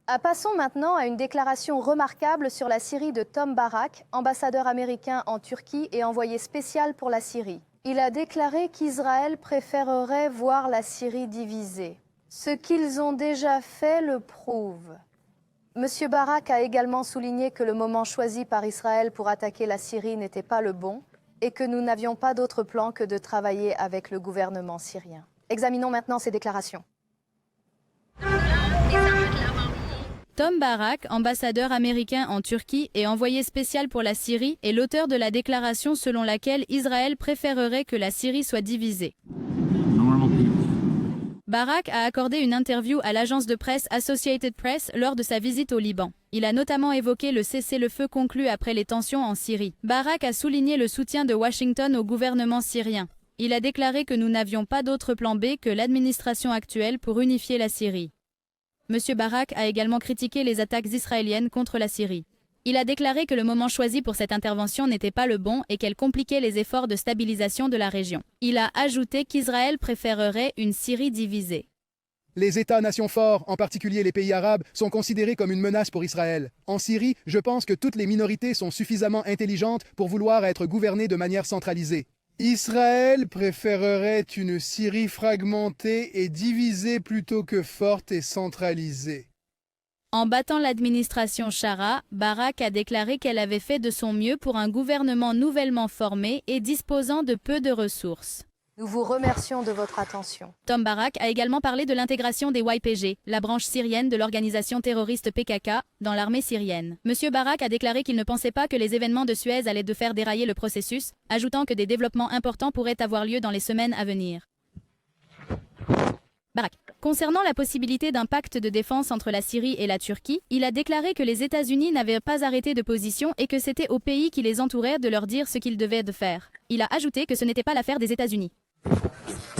Passons maintenant à une déclaration remarquable sur la Syrie de Tom Barak, ambassadeur américain en Turquie et envoyé spécial pour la Syrie. Il a déclaré qu'Israël préférerait voir la Syrie divisée. Ce qu'ils ont déjà fait le prouve. Monsieur Barak a également souligné que le moment choisi par Israël pour attaquer la Syrie n'était pas le bon et que nous n'avions pas d'autre plan que de travailler avec le gouvernement syrien. Examinons maintenant ces déclarations. Tom Barak, ambassadeur américain en Turquie et envoyé spécial pour la Syrie, est l'auteur de la déclaration selon laquelle Israël préférerait que la Syrie soit divisée. Barak a accordé une interview à l'agence de presse Associated Press lors de sa visite au Liban. Il a notamment évoqué le cessez-le-feu conclu après les tensions en Syrie. Barak a souligné le soutien de Washington au gouvernement syrien. Il a déclaré que nous n'avions pas d'autre plan B que l'administration actuelle pour unifier la Syrie. Monsieur Barak a également critiqué les attaques israéliennes contre la Syrie. Il a déclaré que le moment choisi pour cette intervention n'était pas le bon et qu'elle compliquait les efforts de stabilisation de la région. Il a ajouté qu'Israël préférerait une Syrie divisée. Les États-nations forts, en particulier les pays arabes, sont considérés comme une menace pour Israël. En Syrie, je pense que toutes les minorités sont suffisamment intelligentes pour vouloir être gouvernées de manière centralisée. Israël préférerait une Syrie fragmentée et divisée plutôt que forte et centralisée. En battant l'administration Shara, Barak a déclaré qu'elle avait fait de son mieux pour un gouvernement nouvellement formé et disposant de peu de ressources. Nous vous remercions de votre attention. Tom Barak a également parlé de l'intégration des YPG, la branche syrienne de l'organisation terroriste PKK, dans l'armée syrienne. Monsieur Barak a déclaré qu'il ne pensait pas que les événements de Suez allaient faire dérailler le processus, ajoutant que des développements importants pourraient avoir lieu dans les semaines à venir. Barak. Concernant la possibilité d'un pacte de défense entre la Syrie et la Turquie, il a déclaré que les États-Unis n'avaient pas arrêté de position et que c'était aux pays qui les entouraient de leur dire ce qu'ils devaient faire. Il a ajouté que ce n'était pas l'affaire des États-Unis.